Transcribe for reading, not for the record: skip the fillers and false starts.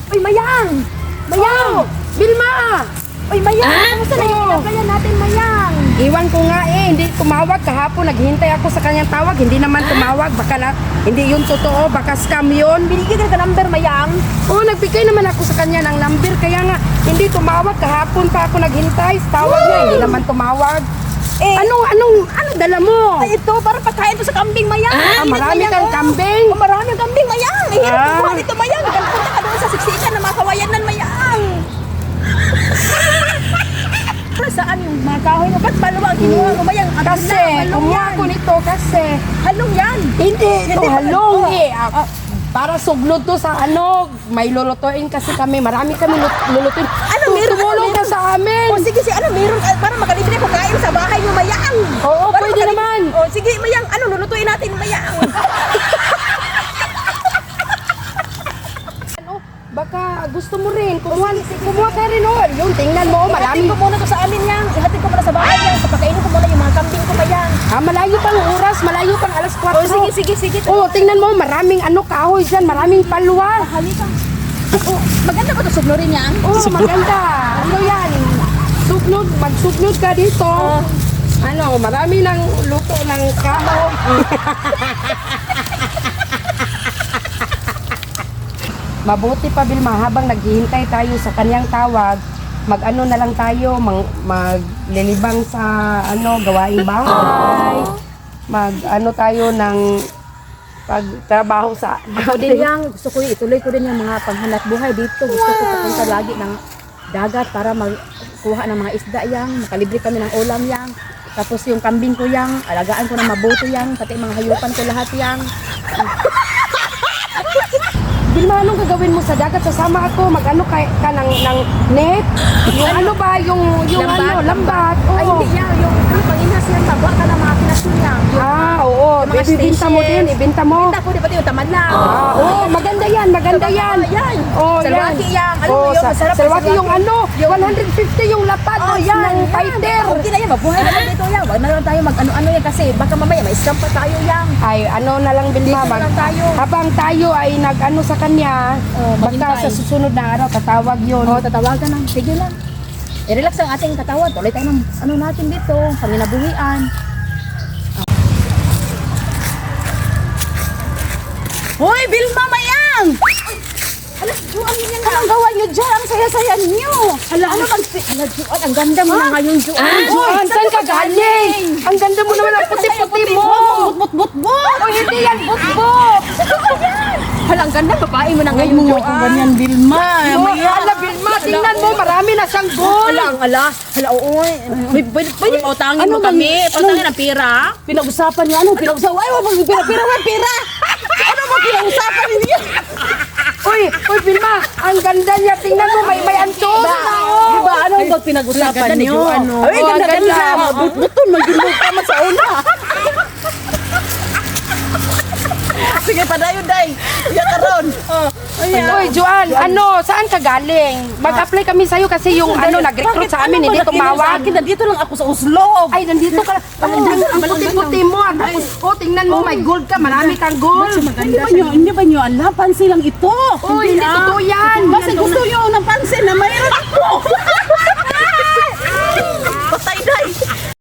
Uy, Mayang! Mayang! Bilma! Uy, Mayang! Kamusta na yung pinagayan natin, Mayang? Iwan ko nga hindi tumawag kahapon. Naghihintay ako sa kanyang tawag. Hindi naman tumawag. Baka na, hindi yun totoo. Baka scam yun. Binigyan ka number, Mayang? Oo, nagbigay naman ako sa kanya ng number. Kaya nga, hindi tumawag. Kahapon pa ako naghintay. Tawag niya, hindi naman tumawag. Anong dala mo? Ay, ito, para pagkain to sa kambing, Mayang. Marami kang kambing. Oh, marami ang kambing, Mayang. Hirap Ah. kumuha nito, Mayang. Punta ka doon sa siksikan na mga kawayanan, Mayang. Saan yung mga kahoy mo? Ba't malawa ang kinuha mo, Mayang? Ang Kasi, halong kumuha yan. ko nito kasi. Halong yan. Hindi, ito Hindi, halong oh. Para suglod to sa may lulutuin kasi kami. Marami kami lulutuin. Meron? Tumulong ka sa amin. O sige, meron para makalibre ko kain sa bahay mo, Mayang. Oo, Para pwede naman. O sige, Mayang, lulutuin natin, Mayang. Baka gusto mo rin. Kumuha ka rin, Yung tingnan mo, Ihatid marami. ko muna to sa amin, Yang. Ihatid ko muna sa bahay, Yang. Papakainin ko muna yung mga kambing ko, Mayang. Malayo pang oras, malayo pang alas 4. O sige. Tingnan mo, maraming kahoy dyan, maraming palwa. Halika. Maganda ba ito sugnurin, Yang? Maganda. Yan? Magsugnod ka dito. Marami ng luto ng kahoy. Mabuti pa, Bilma, habang naghihintay tayo sa kanyang tawag, na lang tayo, maglilibang sa gawaing bahay. Tayo ng pagtrabaho sa Ako din, Yang. Gusto ko ituloy ko din yung mga panghanap buhay dito. Gusto ko papunta lagi ng dagat para magkuha ng mga isda, Yang. Makalibre kami ng ulam, Yang. Tapos yung kambing ko, Yang, alagaan ko ng mabuti, Yang. Pati mga hayupan ko lahat, Yang. Bilma, anong gagawin mo sa dagat? Sasama ako, ka ng net? Yung Lambat. lambat. Ay, hindi, Yang. Yung panginas, Yang. Magawa ka ng mga kinasyon, Yang. Oo. Yung mga Ibenta mo station. din, ibenta mo. Benta ko, di ba yung tamad lang? Maganda yan. Yan. Oh, Salwaki, Yang. Alam mo yun, masarap ang salwaki yung 150 yung lapad ng fighter. Okay na yan, mabuhay na lang dito, Yang. Wag na lang tayo mag-ano-ano yan kasi baka mamaya may scam pa tayo, Yang. Ay, na lang, Bilma. Dito lang tayo. Habang tayo ay sa kanya, baka maghintay. sa susunod na araw, tatawag yun. Tatawagan lang. Sige lang. I-relax ang ating katawan. Tuloy tayo ng natin dito, panginabuhian. Hoy, Bilma, Mayang! Anong gawa niyo dyan? Ang saya-saya niyo. Juan, ang ganda mo na ngayon, Juan. Juan, saan ka galing? Ang ganda mo naman, ang puti-puti mo. But. O, hindi yan, butbot. Ang ganda, babae mo na ngayon, Juan. Ganyan, Bilma. Ala, Bilma, tingnan mo, marami na siyang gold. Hala, oo. Pwede pautangin mo kami. Pautangin ang pira. Pinag-usapan niya, pinag-usapan? Ay, wag pira. Ano ba pinag-usapan niya? Uy, Bilma, ang ganda niya. Tingnan mo, may antos na. Diba, ano ba pinag-usapan niyo? Ay, ganda. Buton, mag-ilog ka man sa una. Sige, padayon, day. Yan ka ron. Uy, Juan, saan ka galing? Mag-apply kami sa'yo kasi yung nag-recruit sa amin, hindi tumawag. Nandito lang ako sa Oslo. Ay, nandito ka. Ang puti-puti mo. Tapos, tingnan mo, may gold ka. Marami kang gold. Hindi ba nyo alam? Pansin lang ito. Uy, hindi totoo yan. Kasi gusto nyo ng pansin na mayroon ako.